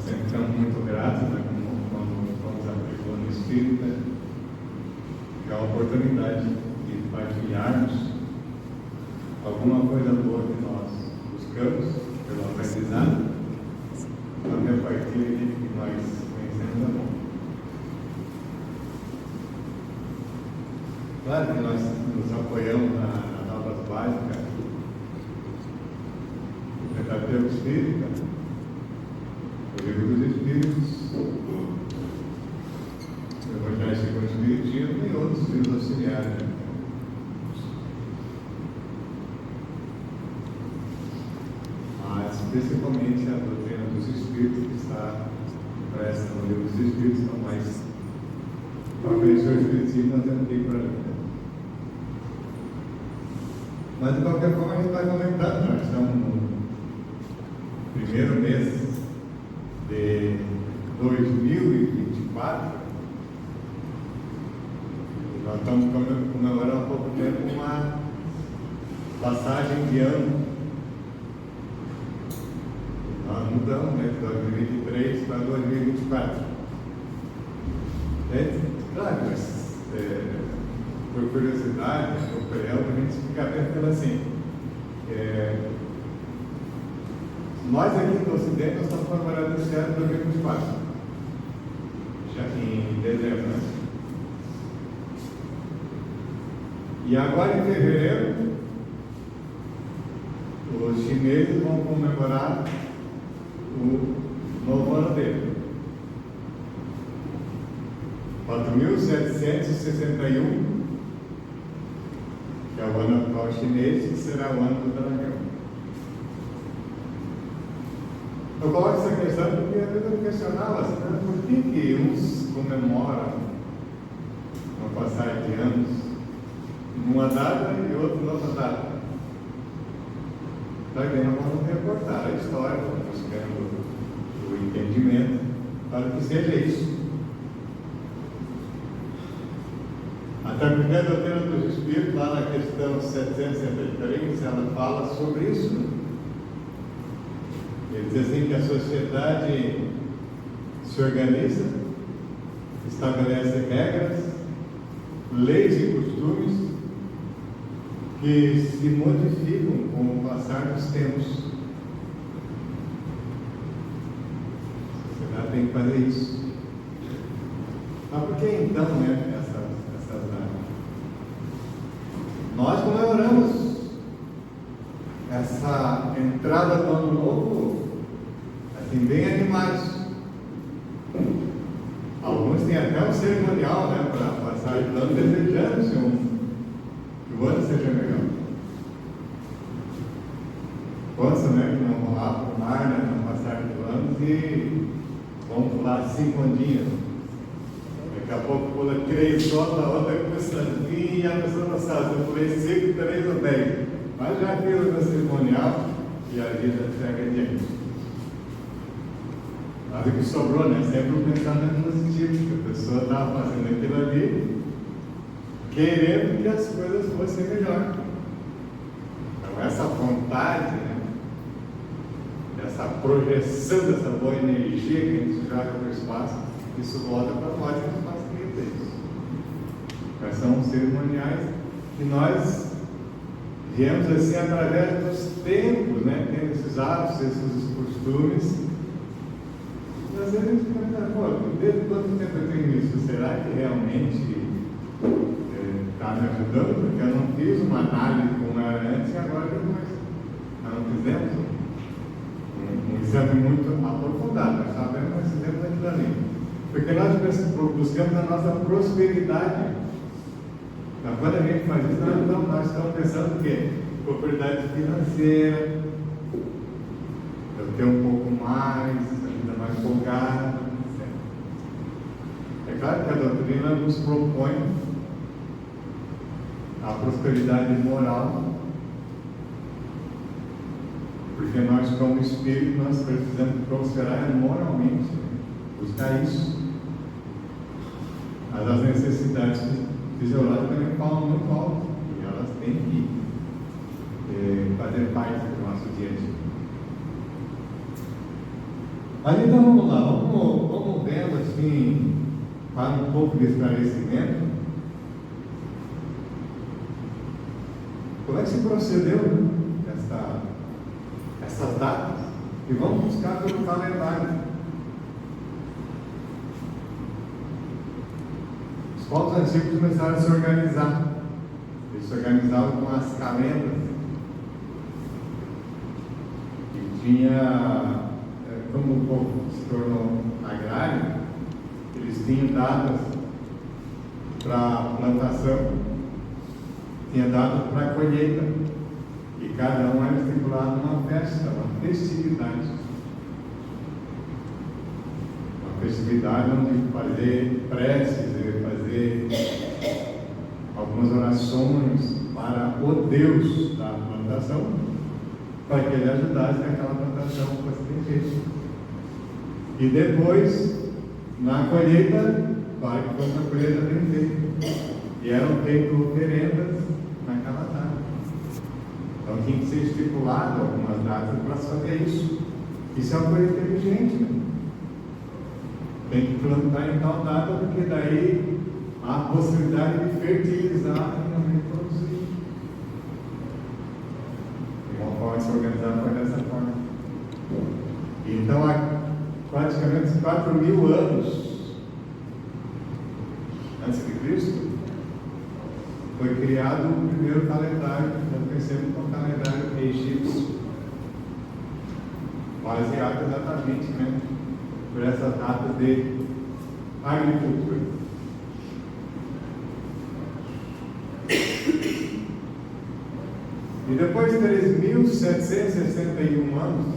sempre estamos muito gratos, né, quando vamos abrir o ano espírita, que é a oportunidade de partilharmos alguma coisa boa que nós buscamos pelo aprendizado, também a partir de que nós conhecemos a bom. Claro que nós nos apoiamos nas aulas básicas do Pentateuco Espírita, o Livro dos Espíritos, o Evangelho segundo o Espiritismo e outros livros auxiliares. Mas principalmente a doutrina dos Espíritos que está impressa no Livro dos Espíritos, então mais para conhecer o Espiritismo nós temos que ir para ali. Mas de qualquer forma a gente vai comentando, nós estamos no primeiro mês de 2024 e nós estamos comemorando há pouco tempo uma passagem de ano. Nós mudamos, né, de 2023 para 2024. Claro, mas por curiosidade, por preâmbulo, a gente fica vendo assim. Nós aqui no Ocidente nós estamos comemorando esse ano de 2024, já em dezembro, né? E agora em fevereiro, os chineses vão comemorar o novo ano dele, 4.761, que é o ano atual chinês, que será o ano do dragão. Eu coloco essa questão porque às vezes eu questionava assim, por que uns comemoram uma passagem de anos numa data e outra noutra data. Para que nós vamos reportar a história, buscando o entendimento, para que seja isso. Até porque a doutrina dos Espíritos, lá na questão 773, ela fala sobre isso. Ele diz assim que a sociedade se organiza, estabelece regras, leis e costumes que se modificam com o passar dos tempos. A sociedade tem que fazer isso. Mas por que então, né, essas datas? Nós comemoramos essa entrada do ano novo assim, bem animados. Alguns têm até um cerimonial, né, para passar de ano desejando que o ano seja melhor. Quantos, né, que não vão lá para o mar, né, no passar de anos e vão pular 5 ondinhas. Daqui a pouco pula 3 horas, a outra começa a vir e a pessoa não sabe, eu pulei 5, 3 ou 10. Mas já fiz o meu cerimonial e a vida segue adiante. Mas o que sobrou, né? Sempre o pensamento positivo, que a pessoa estava fazendo aquilo ali, querendo que as coisas fossem melhor. Então, essa vontade, né? Essa projeção dessa boa energia que a gente joga para o espaço, isso volta para nós e nos facilita isso. Mas são cerimoniais que nós viemos assim através dos tempos, né? Tendo esses hábitos, esses costumes. Às vezes a gente pensa, desde quanto tempo eu tenho isso? Será que realmente está me ajudando? Porque eu não fiz uma análise como era antes e agora depois. Nós não fizemos um exame muito aprofundado, nós sabemos que nós fizemos aquilo ali. Porque nós buscamos a nossa prosperidade. Então, quando a gente faz isso, nós estamos pensando o quê? Prosperidade financeira, eu ter um pouco mais, mais folgado, etc. É claro que a doutrina nos propõe a prosperidade moral, porque nós, como espírito, nós precisamos prosperar moralmente, buscar isso. Mas as necessidades fisiológicas também falam muito alto, e elas têm que fazer parte do nosso dia a dia. Mas então vamos lá, vamos vendo assim, para um pouco de esclarecimento. Como é que se procedeu essas datas? E vamos buscar pelo calendário. Os povos antigos começaram a se organizar. Eles se organizavam com as calendas. E tinha, como o povo se tornou agrário, eles tinham datas para plantação, tinha datas para colheita. E cada um era estipulado numa festa, uma festividade. Uma festividade onde fazer preces, fazer algumas orações para o Deus da plantação, para que ele ajudasse que aquela plantação fosse bem feita. E depois, na colheita, para que fosse uma colheita bem feita. E eram feitas oferendas naquela data. Então tinha que ser estipulado algumas datas para fazer isso. Isso é uma coisa inteligente, né? Tem que plantar em tal data, porque daí há a possibilidade de fertilizar e também produzir. E uma forma de se organizar foi dessa forma. Então, há praticamente 4.000 anos antes de Cristo, foi criado o primeiro calendário, nós conhecemos como calendário egípcio, baseado exatamente, né, por essas datas de agricultura. E depois de 3.761 anos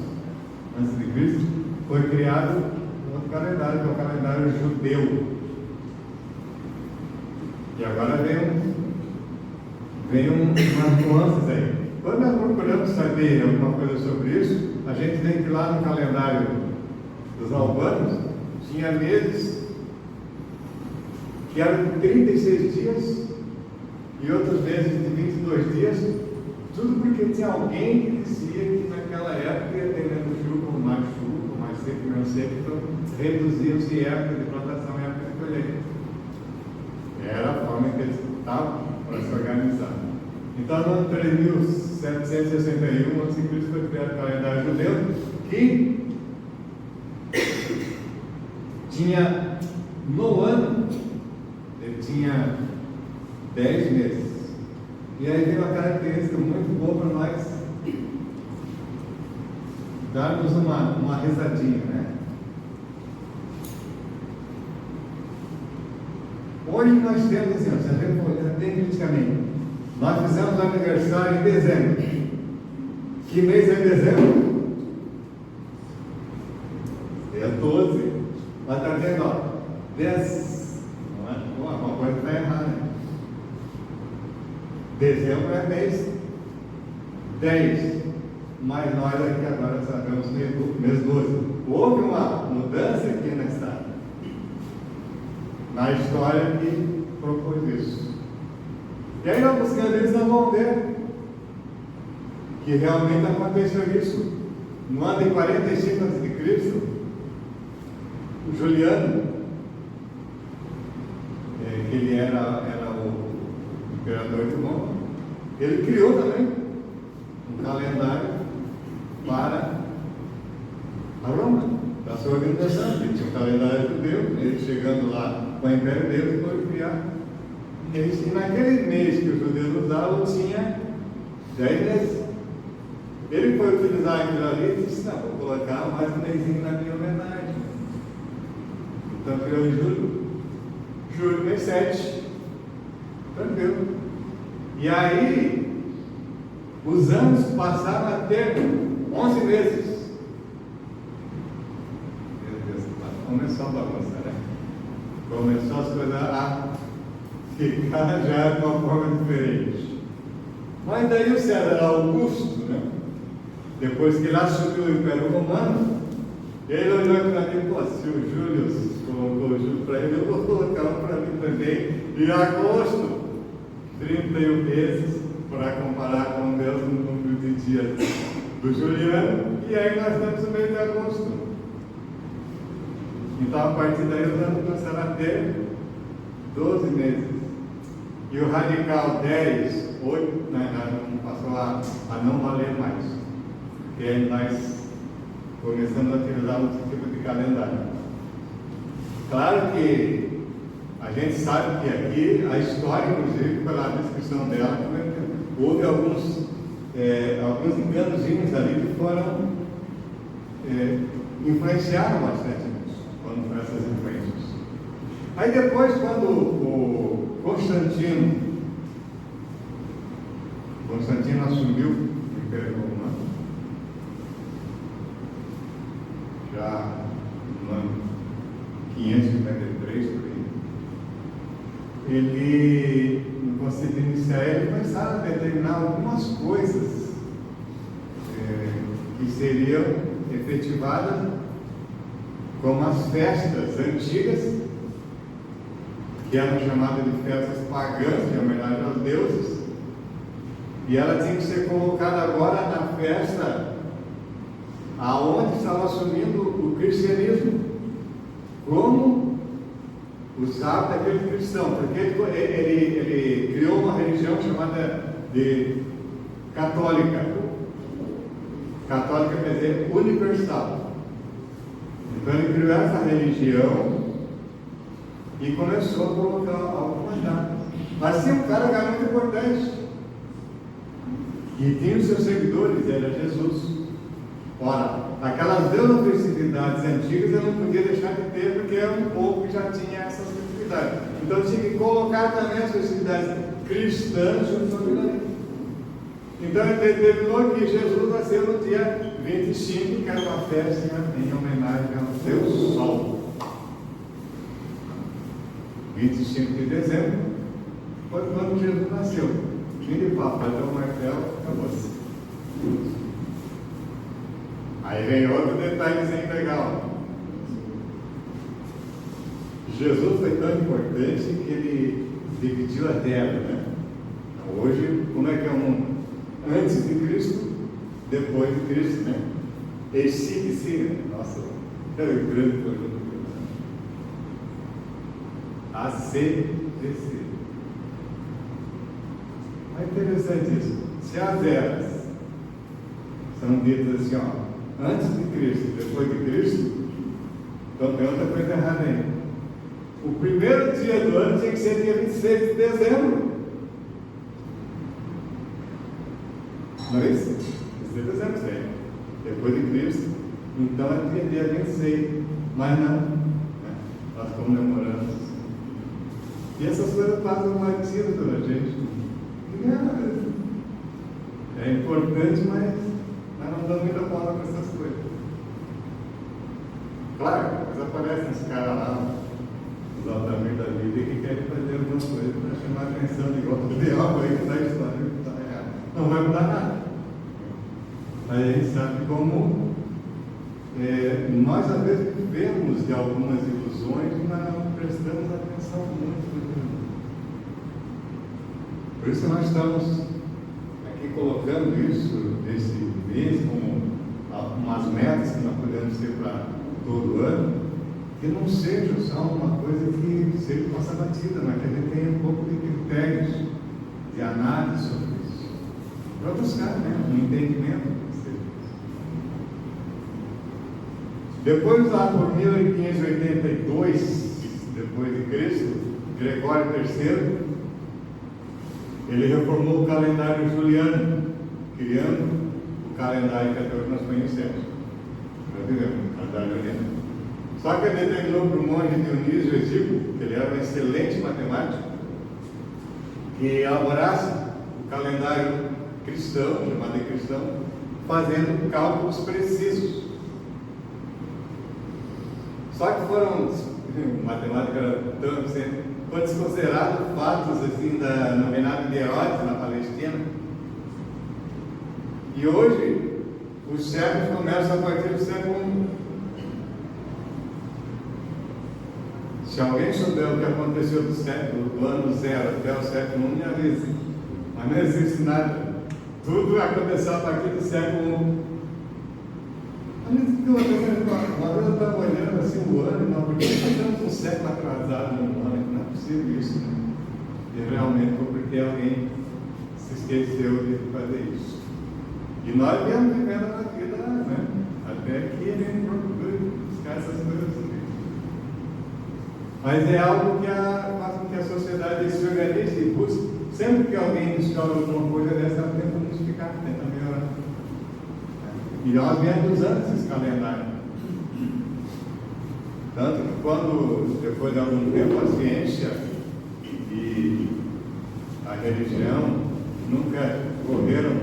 antes de Cristo, foi criado um outro calendário, que é o calendário judeu. E agora vem umas nuances aí. Quando nós procuramos saber alguma coisa sobre isso, a gente vê que lá no calendário dos albanos tinha meses que eram de 36 dias e outros meses de 22 dias, tudo porque tinha alguém que dizia que naquela época ia ter menos chuva, ou mais seco, menos seco, então reduziam-se época de plantação e época de colheita. Era a forma que eles estavam para se organizar. Então, no ano 3.761, a.C., foi criado o calendário judeu, que tinha, no ano, ele tinha 10 meses. E aí vem uma característica muito boa para nós darmos uma risadinha, né? Hoje nós temos, assim, se a gente for bem criticamente, nós fizemos aniversário em dezembro. Que mês é dezembro? É 12. Mas está vendo, ó, 10. Uma coisa está errada. Dezembro é mês 10. Mas nós aqui agora sabemos mês 12. Houve uma mudança aqui na história que propôs isso. E aí nós buscando eles, nós vamos ver que realmente aconteceu isso. No ano de 45 a.C., o Juliano, que ele era o imperador de Roma, ele criou também um calendário para a Roma, para a sua organização. Ele tinha um calendário judeu, ele chegando lá com o império dele, foi criar. E naquele mês que os judeus usavam, tinha 10 meses. Ele foi utilizar aquilo ali e disse: não, vou colocar mais um mêsinho na minha homenagem. Então criou em julho, mês 7. Tranquilo. E aí, os anos passaram a ter 11 meses. Meu Deus, começou a bagunça, né? Começou as coisas a ficar já de uma forma diferente. Mas daí o César Augusto, né? Depois que ele assumiu o Império Romano, ele olhou aquilo ali e falou: se o Júlio colocou o Júlio para ele, eu vou colocar um para mim também, em agosto, 31 meses, para comparar com Deus no número de dias do Juliano, e aí nós estamos no mês de agosto. Então, a partir daí, os anos começaram a ter 12 meses. E o radical 10, 8, passou a não valer mais. Porque aí nós começamos a utilizar outro tipo de calendário. Claro que a gente sabe que aqui, a história, inclusive, pela descrição dela, houve alguns enganozinhos ali que foram, influenciaram bastante nisso, quando foram essas influências. Aí depois, quando o Constantino assumiu o Império Romano, já no ano 553, por aí, ele, no Concílio de Nicéia, ele começaram a determinar algumas coisas que seriam efetivadas como as festas antigas, que eram chamadas de festas pagãs, de homenagem aos deuses, e ela tinha que ser colocada agora na festa aonde estava assumindo o cristianismo, como o sábado daquele cristão, porque ele criou uma religião chamada de católica. Católica quer dizer universal. Então ele criou essa religião e começou a colocar algumas datas. Mas tinha um cara que era muito importante, e tinha os seus seguidores, era Jesus. Ora, aquelas 2 festividades antigas eu não podia deixar de ter, porque era um povo que já tinha essas festividades. Então tinha que colocar também as festividades cristãs junto com ele. Então ele determinou que Jesus nasceu no dia 25, que era uma festa em homenagem ao Deus Sol. 25 de dezembro foi quando Jesus nasceu. Fim de papo, bateu o martelo, acabou-se. Aí vem outro detalhezinho legal. Jesus foi tão importante que ele dividiu a terra, né? Então, hoje, como é que é o mundo? Antes de Cristo, depois de Cristo, né? AC/DC, né? Nossa, é um grande problema. ACDC. É interessante isso. Se as eras são ditas assim, ó, antes de Cristo, depois de Cristo, então tem outra coisa errada aí. O primeiro dia do ano tinha que ser dia 26 de dezembro. Não é isso? 26 de dezembro, sei. Depois de Cristo, então é dia 26. Mas não, né? Nós comemoramos. E essas coisas passam batidas pela gente. É importante, mas não damos muita bola para essas coisas. Claro, depois aparecem os caras lá, os Altamir da vida, que querem fazer alguma coisa para chamar a atenção de igual do diabo aí que está a história que está errada. Não vai mudar nada. Aí a gente sabe como nós às vezes vivemos de algumas ilusões, mas não prestamos atenção muito. Por isso nós estamos aqui colocando isso nesse mês como umas metas que nós podemos ter para todo ano, que não seja só uma coisa que seja passa batida, mas que a gente tenha um pouco de critérios de análise sobre isso. Para buscar um entendimento. Depois, lá por 1582, depois de Cristo, Gregório III, ele reformou o calendário juliano, criando o calendário que até hoje nós conhecemos. Nós vivemos o calendário juliano. Só que ele determinou para o monge Dionísio Exíguo, que ele era um excelente matemático, que elaborasse o calendário cristão, chamado de cristão, fazendo cálculos precisos. Só que foram, matemática era tão sempre, foram desconsiderados fatos assim no reinado de Herodes na Palestina. E hoje os séculos começam a partir do século I. Se alguém souber o que aconteceu do ano 0 até o século I, me avise. Mas não existe nada. Tudo aconteceu a partir do século I. Uma vez eu estava olhando assim o ano, não, porque século atrasado no ano, não é possível isso, né? E realmente foi porque alguém se esqueceu de fazer isso. E nós viemos vivendo na vida, né? Até que ele procura buscar essas coisas. Mas é algo que faz com que a sociedade se organize e busque. Sempre que alguém descobre alguma coisa dessa, ela tenta modificar, tenta melhorar. E nós viemos usando esses calendários. Tanto que quando, depois de algum tempo, a ciência e a religião nunca correram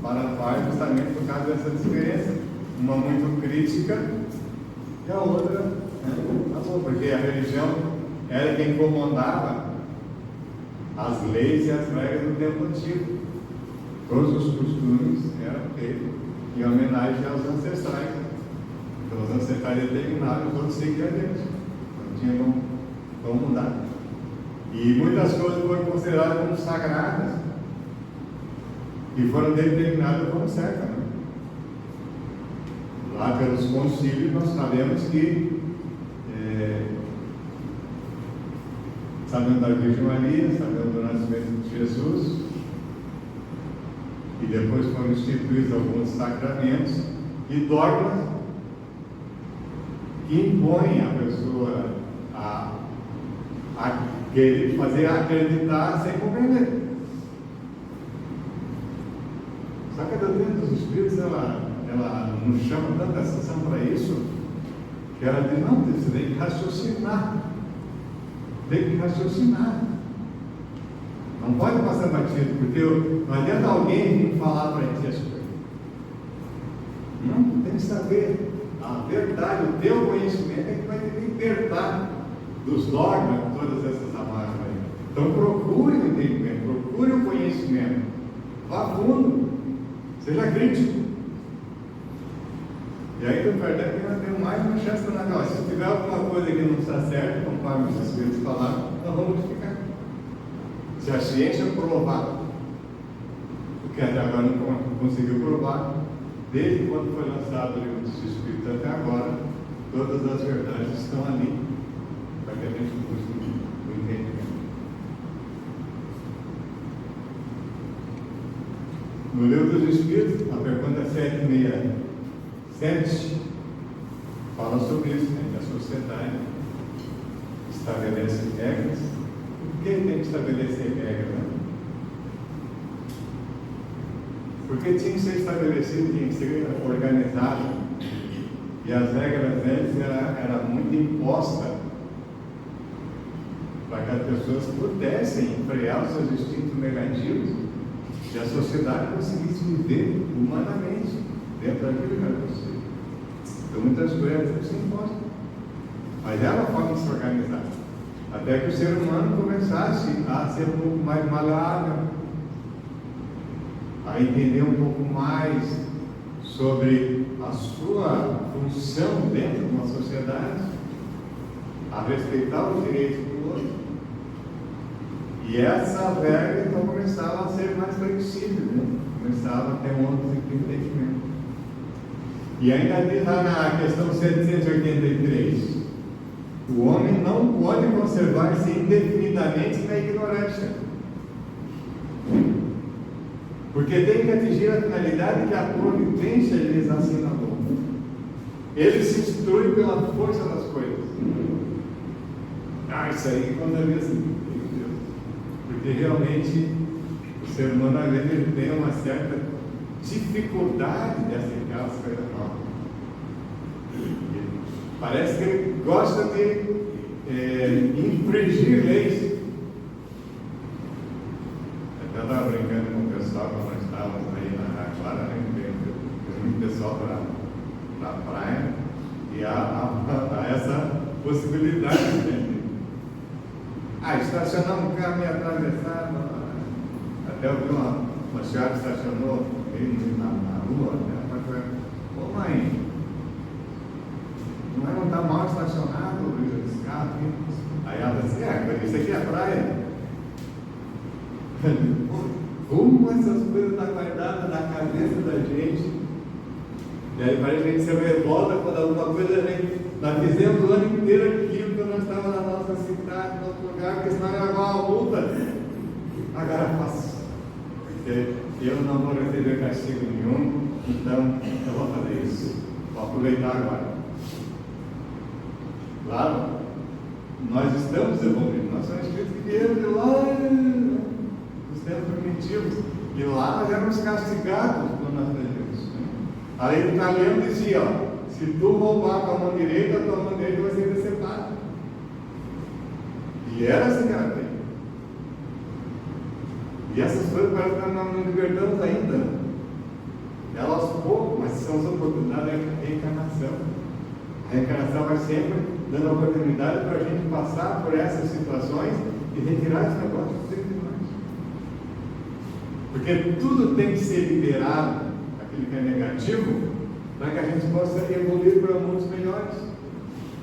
para a par justamente por causa dessa diferença. Uma muito crítica e a outra, né, porque a religião era quem comandava as leis e as regras do tempo antigo. Todos os costumes eram feitos em homenagem aos ancestrais. Então os ancestrais determinaram, os outros seguiam adiante. Não tinha como mudar. E muitas coisas foram consideradas como sagradas e foram determinadas como certas. Né? Lá pelos concílios nós sabemos que sabemos da Virgem Maria, sabemos do nascimento de Jesus, e depois foram instituídos alguns sacramentos e dogmas que impõem a pessoa a querer fazer acreditar sem compreender. Só que a doutrina dos Espíritos, ela nos chama tanta atenção para isso, que ela diz, não, você tem que raciocinar. Tem que raciocinar. Não pode passar batido, porque não adianta alguém vir falar para ti as coisas. Não, tem que saber. A verdade, o teu conhecimento é que vai te libertar dos dogmas, todas essas amarras aí. Então procure o entendimento, procure o conhecimento. Vá fundo. Seja crítico. E aí do Kardec nós temos mais uma chance para nós. Se tiver alguma coisa que não está certa, conforme os Espíritos falaram, nós vamos modificar. Se a ciência provar, porque até agora não conseguiu provar, desde quando foi lançado o Livro dos Espíritos até agora, todas as verdades estão ali, para que a gente busque o entendimento. No Livro dos Espíritos, a pergunta 767 fala sobre isso, né? Que a sociedade estabelece regras. Por que tem que estabelecer regras? Né? Porque tinha que ser estabelecido, tinha que ser organizado. E as regras antes eram muito impostas para que as pessoas pudessem frear os seus instintos negativos e a sociedade conseguisse viver humanamente dentro daquilo que era possível. Então muitas coisas se impostas, mas era a forma de se organizar, até que o ser humano começasse a ser um pouco mais maleável, a entender um pouco mais sobre a sua função dentro de uma sociedade, a respeitar os direitos do outro. E essa regra então começava a ser mais flexível, né? Começava a ter um outro entendimento. E ainda diz lá na questão 783, o homem não pode conservar-se indefinidamente na ignorância, porque tem que atingir a finalidade que a providência lhes assinalou. Ele se instrui pela força das coisas. Isso aí quando eu vi assim, porque realmente o ser humano às vezes ele tem uma certa dificuldade de aceitar as coisas novas. Parece que ele gosta de infringir leis. Eu estava brincando com o pessoal quando nós estávamos aí na Clara, né? Tem muito pessoal para a praia, e há essa possibilidade, né? Estacionamos o carro e atravessamos. Até eu vi uma senhora que estacionou na rua, né? Ô mãe, não está mal estacionado esse carro aqui? Aí ela disse, isso aqui é a praia. Como essas coisas estão guardadas na cabeça da gente? E aí parece que a gente se revolta quando alguma coisa nós fizemos o ano inteiro aquilo que nós estávamos outra cidade, em outro lugar, porque senão ia levar uma multa. Agora faço. Porque eu não vou receber castigo nenhum, então eu vou fazer isso. Vou aproveitar agora. Claro, nós estamos evoluindo, nós somos espíritos que vieram de lá dos tempos primitivos, e lá nós éramos castigados quando nós fazíamos. A lei do talião dizia, ó, se tu roubar com a mão direita, a tua mão direita vai ser decepada. E era assim que era feito. E essas coisas parece que nós não nos libertamos ainda. Elas aos poucos, mas são as oportunidades da reencarnação. A reencarnação vai sempre dando a oportunidade para a gente passar por essas situações e retirar esse negócio de nós. Porque tudo tem que ser liberado, aquilo que é negativo, para que a gente possa evoluir para mundos melhores.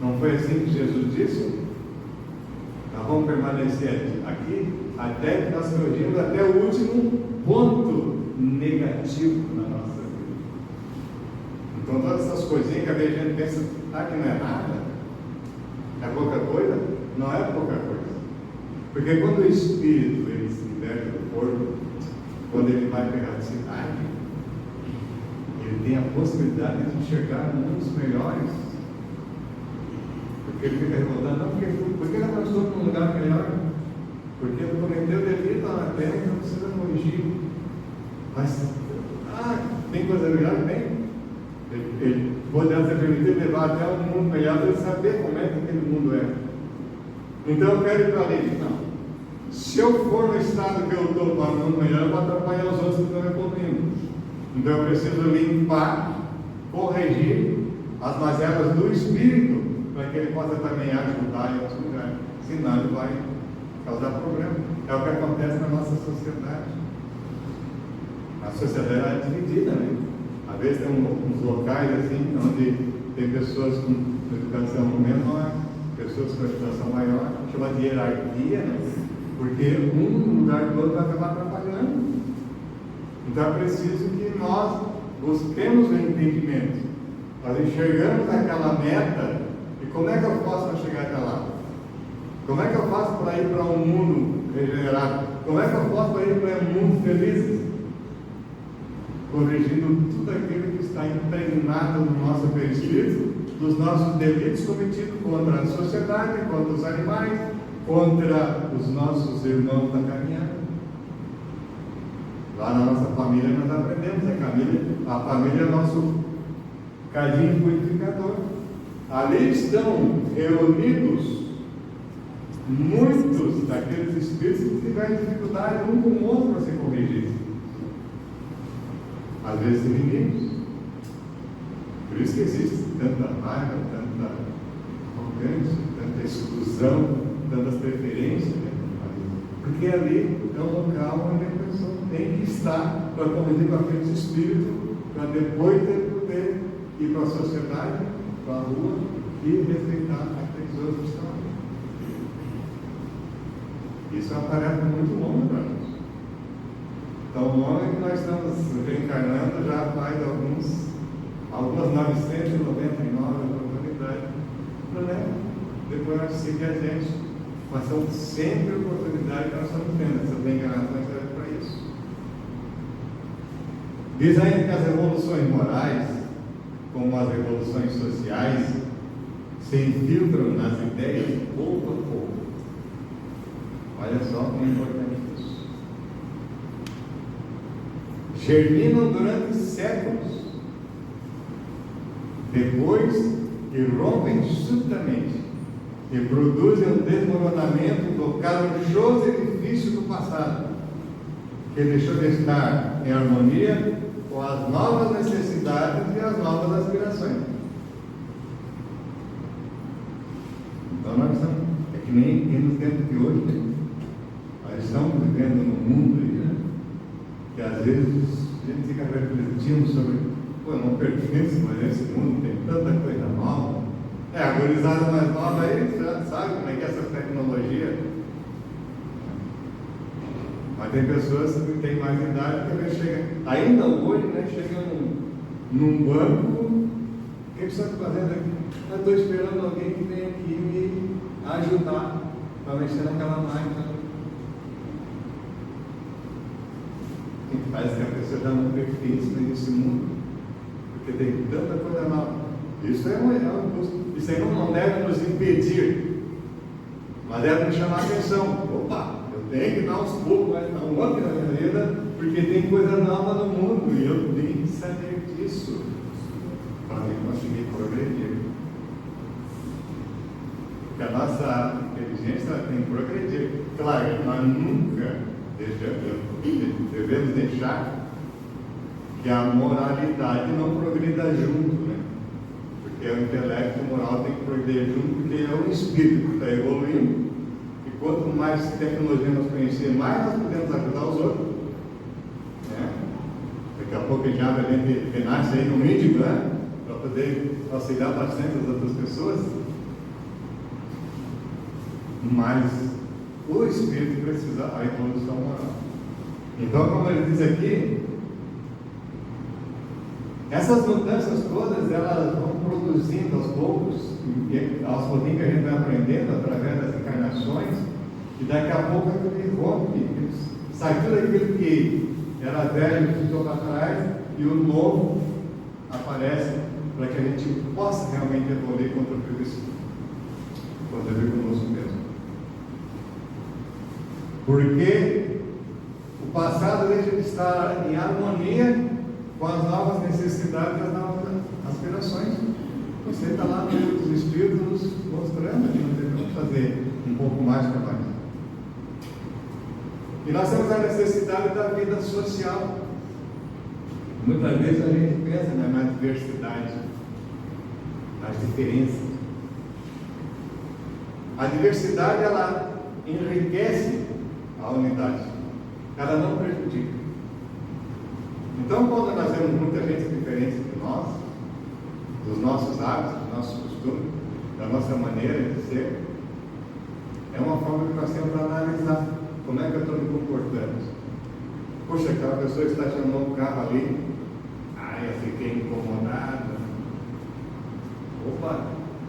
Não foi assim que Jesus disse? Nós vamos permanecer aqui até que nós corrigimos até o último ponto negativo na nossa vida. Então todas essas coisinhas que a gente pensa, que não é nada, é pouca coisa, não é pouca coisa. Porque quando o espírito ele se liberta do corpo, quando ele vai pegar a cidade, ele tem a possibilidade de enxergar mundos melhores. Porque ele fica revoltado, não, porque nós estamos num lugar melhor? Porque ele cometeu delito na terra e não precisa corrigir. Mas, tem coisa melhor? Tem. Ele poderá ser permitido levar até um mundo melhor para ele saber como é que aquele mundo é. Então eu quero ir para ali. Não. Se eu for no estado que eu estou para um mundo melhor, eu vou atrapalhar os outros que estão me poluindo. Então eu preciso limpar, corrigir as mazelas do espírito, para que ele possa também ajudar em outros lugares. Senão ele vai causar problema. É o que acontece na nossa sociedade. A sociedade é dividida, né? Às vezes tem uns locais assim, onde tem pessoas com educação menor, pessoas com educação maior, chama de hierarquia, né? Porque um no lugar do outro vai acabar atrapalhando. Então é preciso que nós busquemos o entendimento. Nós enxergamos aquela meta, e como é que eu faço para chegar até lá? Como é que eu faço para ir para um mundo regenerado? Como é que eu faço para ir para um mundo feliz? Corrigindo tudo aquilo que está impregnado no nosso perispírito, dos nossos delitos cometidos contra a sociedade, contra os animais, contra os nossos irmãos da caminhada. Lá na nossa família nós aprendemos, a família é nosso cadinho purificador. Ali estão reunidos muitos daqueles espíritos que tiveram dificuldade um com o outro para se corrigir. Às vezes inimigos. Por isso que existe tanta raiva, tanta arrogância, tanta exclusão, tantas preferências dentro do país. Porque ali é um local onde a pessoa tem que estar para conviver com aqueles espíritos, para depois ele poder ir para a sociedade, para a rua e respeitar aqueles outros que estão ali. Isso é uma tarefa muito longa para nós. Tão longa que nós estamos reencarnando já faz algumas 999 oportunidades, né? Depois nós seguimos a gente. Mas são sempre oportunidades que nós estamos tendo. Essas reencarnações servem para isso. Diz ainda que as revoluções morais, como as revoluções sociais, se infiltram nas ideias pouco a pouco. Olha só como é importante isso. Germinam durante séculos, depois irrompem subitamente e produzem um desmoronamento do caprichoso edifício do passado, que deixou de estar em harmonia com as novas necessidades e as novas aspirações. Então nós estamos, é que nem nos tempos de hoje, né? Nós estamos vivendo num mundo aí, né? Que às vezes a gente fica refletindo sobre, eu não pertenço mais a esse mundo, tem tanta coisa nova. A gurizada mais nova aí já sabe como é que é essa tecnologia. Mas tem pessoas que têm mais idade que chega, ainda hoje, né, chega num banco, o que você está fazendo aqui? Eu estou esperando alguém que venha aqui ajudar para mexer naquela máquina. Parece que a pessoa já não fez nesse mundo, porque tem tanta coisa nova. Isso é um custo. Isso aí não deve nos impedir, mas deve nos chamar a atenção. Opa, eu tenho que dar uns poucos, mas dar um up na minha vida, porque tem coisa nova no mundo e eu tenho que saber disso para conseguir progredir. Porque a nossa inteligência tem que progredir. Claro, nós nunca devemos deixar que a moralidade não progrida junto, né? Porque o intelecto e o moral tem que progredir junto, porque é o espírito que está evoluindo, e quanto mais tecnologia nós conhecermos, mais nós podemos ajudar os outros, né? Daqui a pouco já a gente renasce aí no mídico, né? Para poder auxiliar bastante as outras pessoas, mas o espírito precisa da evolução moral. Então, como ele diz aqui, essas mudanças todas, elas vão produzindo aos poucos, aos pouquinhos que a gente vai aprendendo através das encarnações, e daqui a pouco ele rompe, sai tudo aquilo que era velho que ficou para trás, e o novo aparece para que a gente possa realmente evoluir contribuir conosco mesmo. Porque o passado deixa de estar em harmonia com as novas necessidades e as novas aspirações. Você está lá no livro dos Espíritos mostrando que nós devemos fazer um pouco mais para mais. E nós temos a necessidade da vida social. Muitas vezes a gente pensa, né, na diversidade, nas diferenças. A diversidade, ela enriquece a unidade, ela não prejudica. Então, quando nós vemos muita gente diferente de nós, dos nossos hábitos, dos nossos costumes, da nossa maneira de ser, é uma forma que nós temos para analisar como é que eu estou me comportando. Poxa, aquela pessoa estacionou o carro ali, eu fiquei incomodado. Opa,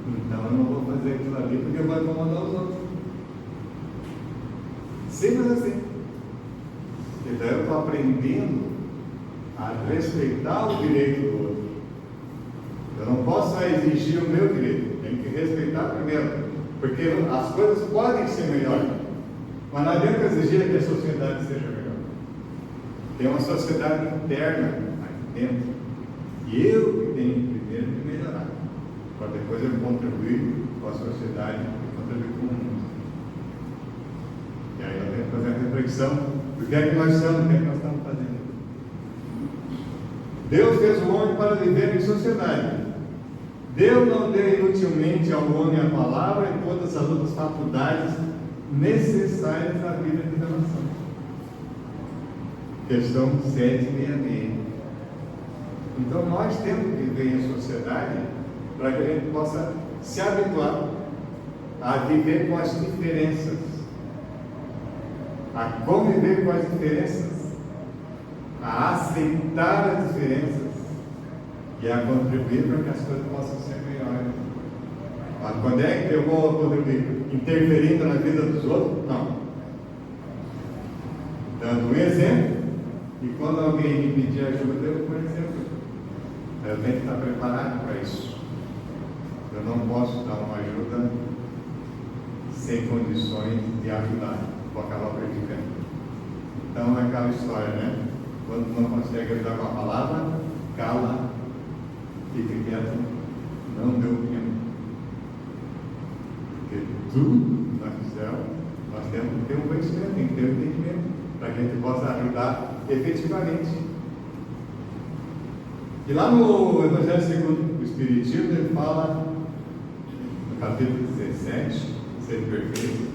então eu não vou fazer aquilo ali porque vai incomodar os outros. Simples assim. Então eu estou aprendendo a respeitar o direito do outro. Eu não posso só exigir o meu direito, tenho que respeitar primeiro, porque as coisas podem ser melhores, mas não adianta exigir que a sociedade seja melhor. Tem uma sociedade interna aqui dentro, e eu que tenho primeiro que melhorar, para depois eu contribuir com a sociedade e contribuir com o mundo. E aí nós temos que fazer a reflexão do que é que nós somos, o que é que nós estamos fazendo. Deus fez o homem para viver em sociedade. Deus não deu inutilmente ao homem a palavra e todas as outras faculdades necessárias à vida de relação. Questão 766. Então nós temos que viver em sociedade para que a gente possa se habituar a viver com as diferenças, a conviver com as diferenças, a aceitar as diferenças e a contribuir para que as coisas possam ser melhores. Mas quando é que eu vou contribuir? Interferindo na vida dos outros? Não. Dando um exemplo, e quando alguém me pedir ajuda, eu vou exemplo. Eu tenho que estar preparado para isso. Eu não posso dar uma ajuda sem condições de ajudar, vou acabar prejudicando. Então é aquela história, né? Quando não consegue ajudar com a palavra, cala, fica quieto, não dê opinião. Porque tudo que nós fizemos, nós temos que ter um conhecimento, tem que ter um entendimento, para que a gente possa ajudar efetivamente. E lá no Evangelho segundo o Espiritismo, ele fala, no capítulo 17, Ser Perfeito,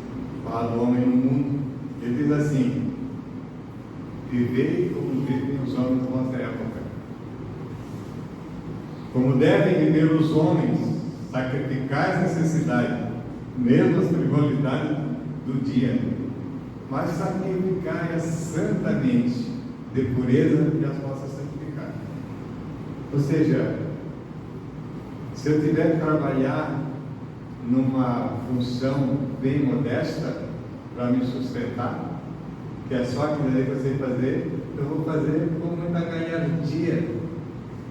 fala do homem no mundo. Ele diz assim: vivei como vivem os homens da nossa época. Como devem viver os homens, sacrificar as necessidades, mesmo as frivolidades do dia, mas sacrificar-as santamente, de pureza que as possa santificar. Ou seja, se eu tiver que trabalhar numa função bem modesta para me sustentar, que é só aquilo que eu sei fazer, eu vou fazer com muita galhardia,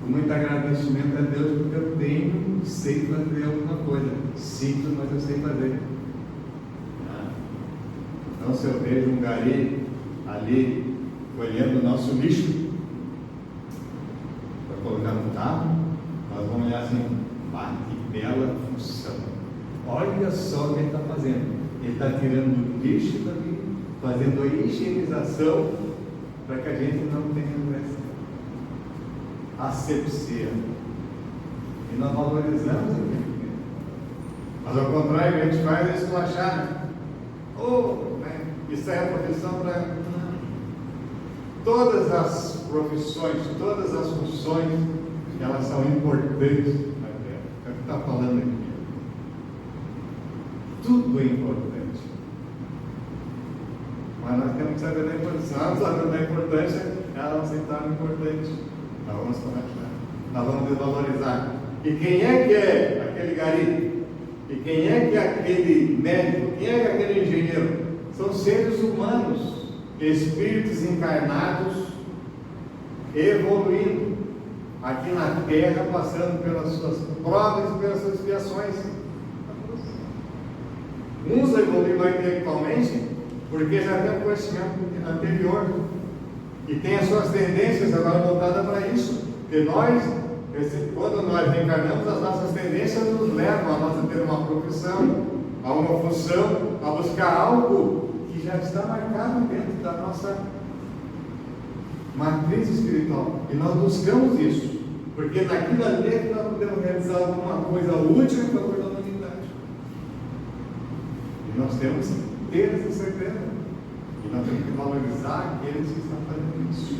com muito agradecimento a Deus, porque eu sei fazer alguma coisa, simples, mas eu sei fazer. Então, se eu vejo um gari ali colhendo o nosso lixo para colocar no carro, nós vamos olhar assim: que bela função, olha só o que ele está fazendo. Ele está tirando o lixo dali, fazendo a higienização para que a gente não tenha essa asepsia. E nós valorizamos aquilo. Mas ao contrário, a gente faz esculachar, né? Isso é a profissão para todas as profissões, todas as funções, elas são importantes na Terra. É o que está falando aqui. Tudo é importante. Mas nós temos que saber da importância. Nós sabemos da importância, ela não se torna importante. Nós vamos combater, nós vamos desvalorizar. E quem é que é aquele gari? E quem é que é aquele médico? Quem é que é aquele engenheiro? São seres humanos, espíritos encarnados, evoluindo aqui na Terra, passando pelas suas provas e pelas suas expiações. Uns evoluem mais intelectualmente, porque já tem um conhecimento anterior e tem as suas tendências agora voltadas para isso. Porque quando nós reencarnamos, as nossas tendências nos levam a nós ter uma profissão, a uma função, a buscar algo que já está marcado dentro da nossa matriz espiritual. E nós buscamos isso, porque naquilo ali é que nós podemos realizar alguma coisa útil em favor da humanidade. E nós temos que ter essa certeza. E nós temos que valorizar aqueles que estão fazendo isso.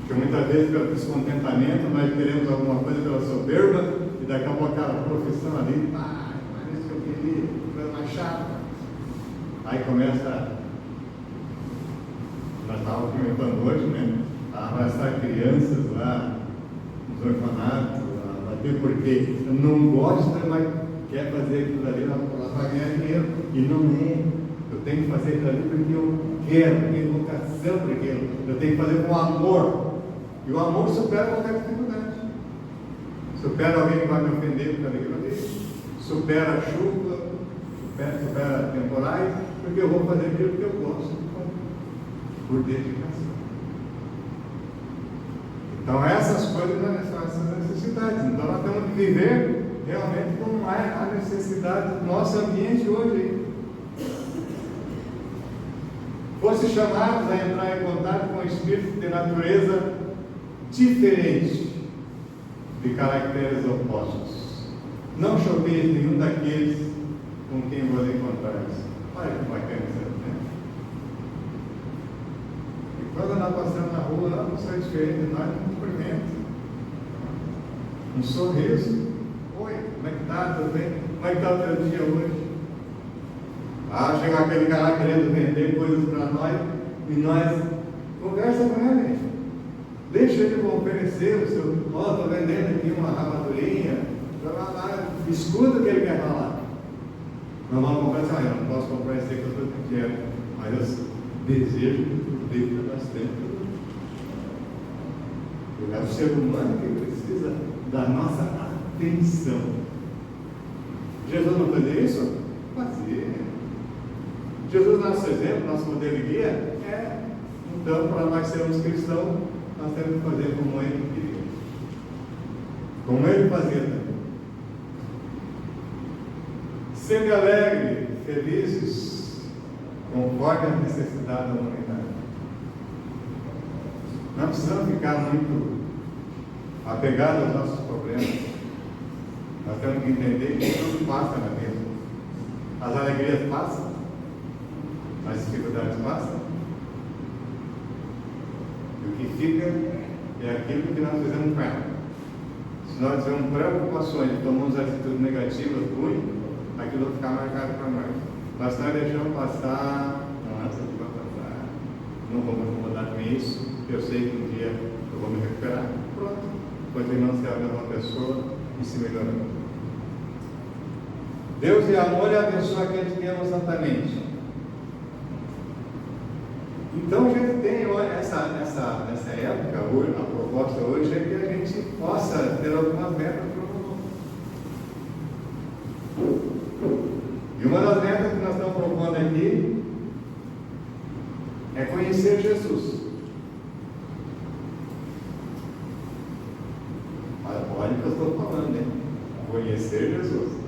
Porque muitas vezes, pelo descontentamento, nós queremos alguma coisa pela soberba, e daqui a pouco aquela profissão ali, mas isso que eu queria, coisa mais chata. Aí começa. Nós estávamos comentando hoje, né? A arrastar crianças lá nos orfanatos, porque não gosta, mas quer fazer aquilo ali para ganhar dinheiro. E não é. Eu tenho que fazer aquilo ali porque eu quero, eu tenho vocação para aquilo. Eu tenho que fazer com amor. E o amor supera qualquer dificuldade. Supera alguém que vai me ofender por causa daquilo ali. Supera a chuva, supera temporais, porque eu vou fazer aquilo que eu gosto de fazer, por dedicação. Então essas coisas são essas necessidades. Então nós temos que viver realmente como é a necessidade do nosso ambiente hoje. Fosse chamados a entrar em contato com espíritos de natureza diferente, de caracteres opostos. Não choqueis nenhum daqueles com quem vos encontrares. Olha que bacana isso, né? E quando nós passamos na rua, nós não somos diferentes, nós não cumprimentamos. Um sorriso. Oi, como é que está? Tudo bem? Como é que está o teu dia hoje? Chega aquele cara querendo vender coisas para nós, e nós conversa com ele. Deixa ele oferecer o seu. Estou vendendo aqui uma rabadurinha. Escuta o que ele quer falar. Nós vamos comprar assim: eu não posso comprar esse aqui que eu quero, mas eu desejo que tu dê bastante. É o ser humano que precisa da nossa atenção. Jesus não fazia isso? Fazia. Jesus, nosso exemplo, nosso modelo de guia, então, para nós sermos cristãos, nós temos que fazer como ele queria, como ele fazia também. Sendo alegre, felizes, conforme a necessidade da humanidade. Não precisamos ficar muito apegados aos nossos problemas. Nós temos que entender que tudo passa na vida. As alegrias passam, as dificuldades passam, e o que fica é aquilo que nós fizemos com ela. Se nós tivermos preocupações e tomamos atitudes negativas, ruins, aquilo vai ficar marcado para nós. Mas nós deixamos passar, não, essa aqui vai passar, não vou me incomodar com isso, eu sei que um dia eu vou me recuperar. Pronto, continuamos sendo a mesma pessoa e se melhorando. Deus é amor e abençoa aqueles que amam santamente. Então a gente tem essa época, a proposta hoje é que a gente possa ter algumas metas para o mundo. E uma das metas que nós estamos propondo aqui é conhecer Jesus. Olha o que eu estou falando, né? Conhecer Jesus.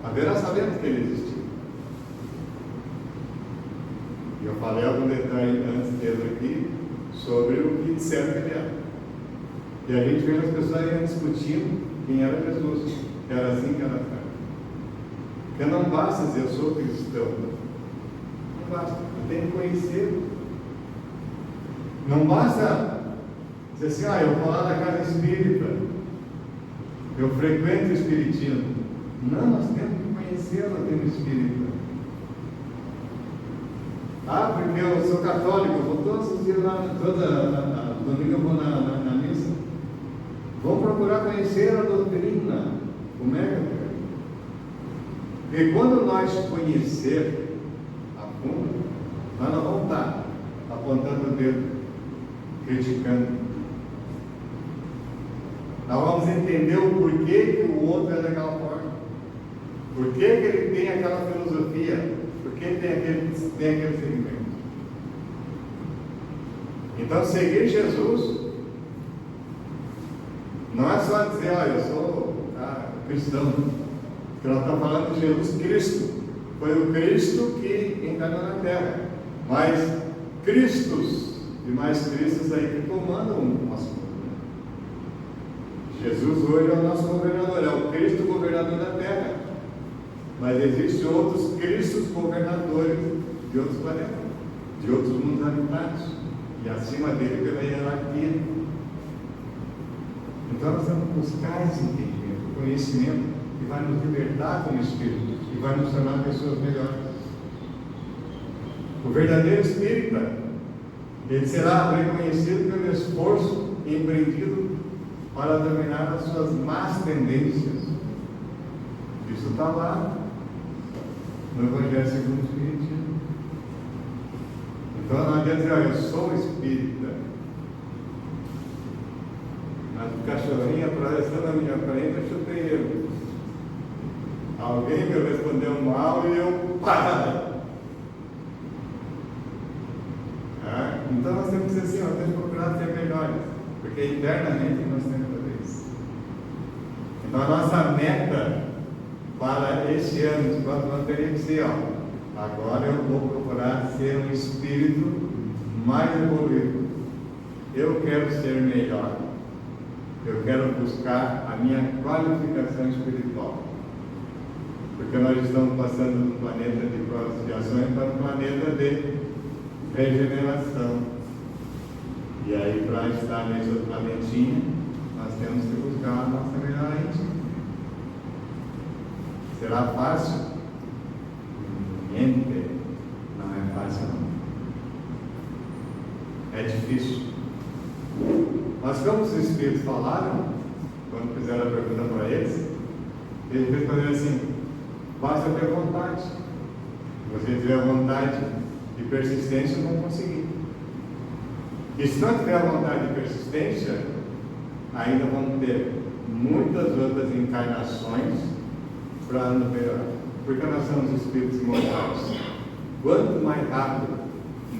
Apenas sabemos que Ele existiu. E eu falei algum detalhe antes dele aqui sobre o que disseram que Ele era. E a gente vê as pessoas aí discutindo quem era Jesus. Era assim que era. Porque não basta dizer eu sou cristão. Não basta. Eu tenho que conhecer. Não basta dizer assim, eu vou lá na casa espírita. Eu frequento o espiritismo. Não, nós temos que conhecer o tema espírita. Porque eu sou católico, eu vou todos os dias lá, domingo eu vou na missa. Vamos procurar conhecer a doutrina. Como é que eu quero? Porque quando nós conhecer a fundo, nós não vamos estar apontando o dedo, criticando. Nós vamos entender o porquê que o outro é daquela forma. Por que ele tem aquela filosofia? Por que tem aquele segmento? Então, seguir Jesus não é só dizer, eu sou cristão. Porque nós estamos falando de Jesus Cristo. Foi o Cristo que encarnou na terra. Mas Cristos e mais Cristos aí que comandam o nosso mundo. Jesus hoje é o nosso governador, é o Cristo governador da terra. Mas existem outros Cristos governadores de outros planetas, de outros mundos habitados, e acima dele pela hierarquia. Então nós vamos buscar esse entendimento, conhecimento, que vai nos libertar como espírito, e vai nos tornar pessoas melhores. O verdadeiro espírita, ele será reconhecido pelo esforço empreendido para dominar as suas más tendências. Isso está lá no Evangelho segundo o Espiritismo. Então não adianta dizer, eu sou espírita, mas o cachorrinho apareceu na minha frente, eu chutei ele. Alguém me respondeu mal e eu parei. Então nós temos que dizer assim, temos que procurar ser melhores, porque internamente nós temos que fazer isso. Então a nossa meta para este ano, nós teríamos que ser, agora eu vou procurar ser um espírito mais evoluído. Eu quero ser melhor. Eu quero buscar a minha qualificação espiritual. Porque nós estamos passando de um planeta de provas e ações para um planeta de regeneração. E aí, para estar nesse outro planetinha, nós temos que buscar a nossa melhor íntima. Será fácil? Niente. Não é fácil, não. É difícil. Mas como os Espíritos falaram, quando fizeram a pergunta para eles responderam assim, basta ter vontade. Se você tiver vontade e persistência, vão conseguir. E se não tiver vontade e persistência, ainda vão ter muitas outras encarnações para nos melhorar. Porque nós somos espíritos imortais. Quanto mais rápido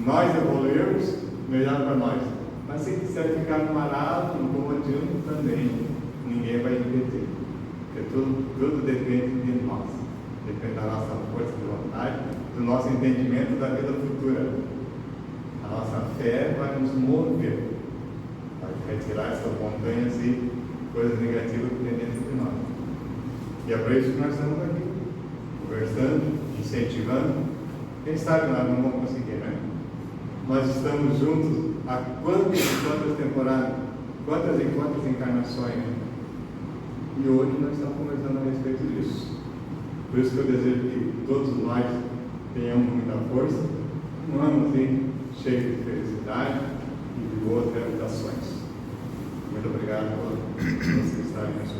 nós evoluirmos, melhor para nós. Mas se quiser ficar no marado, no comodismo também, ninguém vai impedir. Porque tudo depende de nós. Depende da nossa força de vontade, do nosso entendimento da vida futura. A nossa fé vai nos mover, vai retirar essas montanhas e coisas negativas que tem dentro de nós. E é para isso que nós estamos aqui, conversando, incentivando. Quem sabe nós não vamos conseguir, né? Nós estamos juntos há quantas temporadas, quantas e quantas encarnações, né? E hoje nós estamos conversando a respeito disso. Por isso que eu desejo que todos nós tenhamos muita força, um ano assim, cheio de felicidade e de boas realizações. Muito obrigado por vocês estarem aqui.